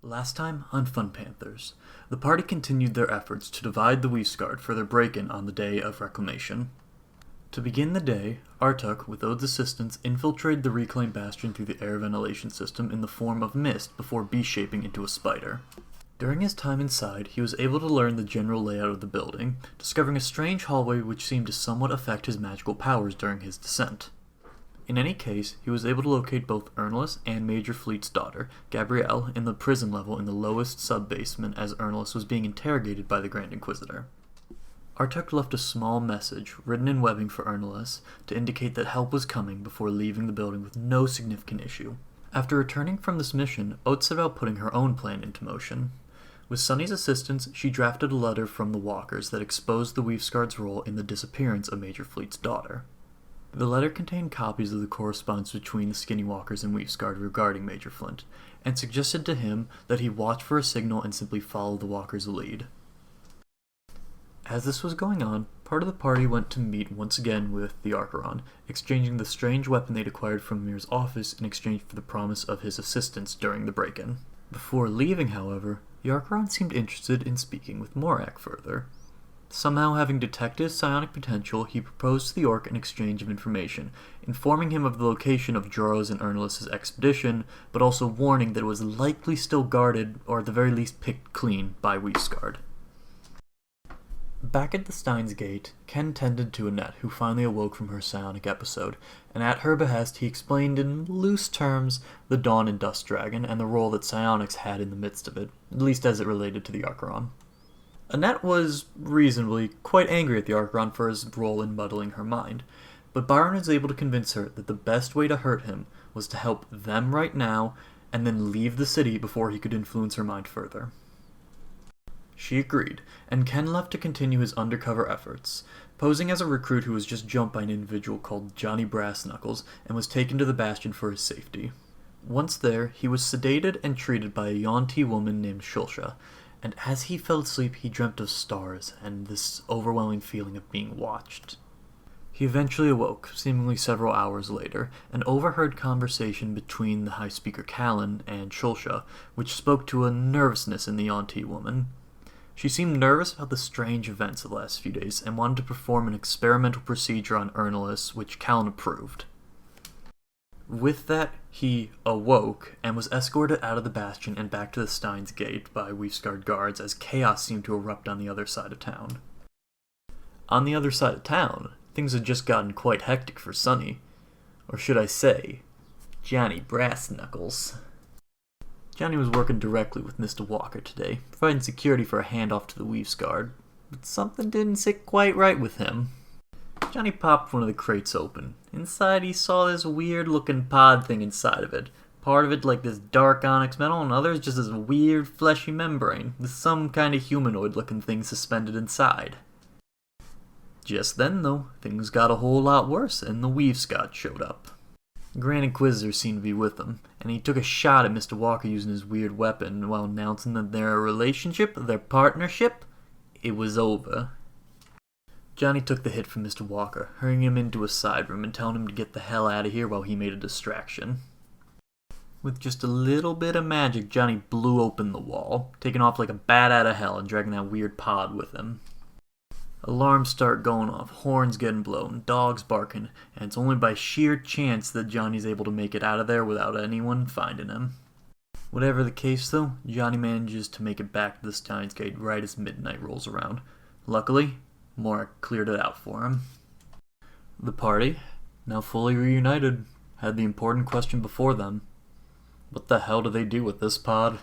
Last time on Fun Panthers, the party continued their efforts to divide the Weefsguard for their break-in on the day of reclamation. To begin the day, Artuk, with Ode's assistance, infiltrated the reclaimed bastion through the air ventilation system in the form of mist before B-shaping into a spider. During his time inside, he was able to learn the general layout of the building, discovering a strange hallway which seemed to somewhat affect his magical powers during his descent. In any case, he was able to locate both Ernest and Major Fleet's daughter, Gabrielle, in the prison level in the lowest sub-basement as Ernest was being interrogated by the Grand Inquisitor. Artuk left a small message, written in webbing for Ernest, to indicate that help was coming before leaving the building with no significant issue. After returning from this mission, Ode set about putting her own plan into motion. With Sunny's assistance, she drafted a letter from the Walkers that exposed the Weefsguard's role in the disappearance of Major Fleet's daughter. The letter contained copies of the correspondence between the Skinny Walkers and Weefsguard regarding Major Flint, and suggested to him that he watch for a signal and simply follow the Walkers' lead. As this was going on, part of the party went to meet once again with the Archeron, exchanging the strange weapon they'd acquired from Mir's office in exchange for the promise of his assistance during the break-in. Before leaving, however, the Archeron seemed interested in speaking with Morak further. Somehow having detected his psionic potential, he proposed to the Orc an exchange of information, informing him of the location of Jorah's and Ernest's expedition, but also warning that it was likely still guarded, or at the very least picked clean, by Weefsguard. Back at the Stein's Gate, Ken tended to Annette, who finally awoke from her psionic episode, and at her behest he explained in loose terms the Dawn and Dust Dragon and the role that psionics had in the midst of it, at least as it related to the Archeron. Annette was, reasonably, quite angry at the Archeron for his role in muddling her mind, but Byron was able to convince her that the best way to hurt him was to help them right now, and then leave the city before he could influence her mind further. She agreed, and Ken left to continue his undercover efforts, posing as a recruit who was just jumped by an individual called Johnny Brass-Knuckles and was taken to the Bastion for his safety. Once there, he was sedated and treated by a Yuan-Ti woman named Shulsha, and as he fell asleep he dreamt of stars and this overwhelming feeling of being watched. He eventually awoke, seemingly several hours later, and overheard conversation between the High Speaker Callan and Shulsha, which spoke to a nervousness in the Yuan-Ti woman. She seemed nervous about the strange events of the last few days and wanted to perform an experimental procedure on Ernest, which Callan approved. With that, he awoke and was escorted out of the Bastion and back to the Stein's Gate by Weefsguard guards as chaos seemed to erupt on the other side of town. On the other side of town, things had just gotten quite hectic for Sunny. Or should I say, Johnny Brass-Knuckles. Johnny was working directly with Mr. Walker today, providing security for a handoff to the Weefsguard, but something didn't sit quite right with him. Johnny popped one of the crates open. Inside he saw this weird-looking pod thing inside of it. Part of it like this dark onyx metal, and others just this weird fleshy membrane, with some kind of humanoid-looking thing suspended inside. Just then, though, things got a whole lot worse, and the Weefsguard showed up. The Grand Inquisitor seemed to be with them, and he took a shot at Mr. Walker using his weird weapon while announcing that their relationship, their partnership, it was over. Johnny took the hit from Mr. Walker, hurrying him into a side room and telling him to get the hell out of here while he made a distraction. With just a little bit of magic, Johnny blew open the wall, taking off like a bat out of hell and dragging that weird pod with him. Alarms start going off, horns getting blown, dogs barking, and it's only by sheer chance that Johnny's able to make it out of there without anyone finding him. Whatever the case though, Johnny manages to make it back to the Stein's Gate right as midnight rolls around. Luckily, Morak cleared it out for him. The party, now fully reunited, had the important question before them. What the hell do they do with this pod?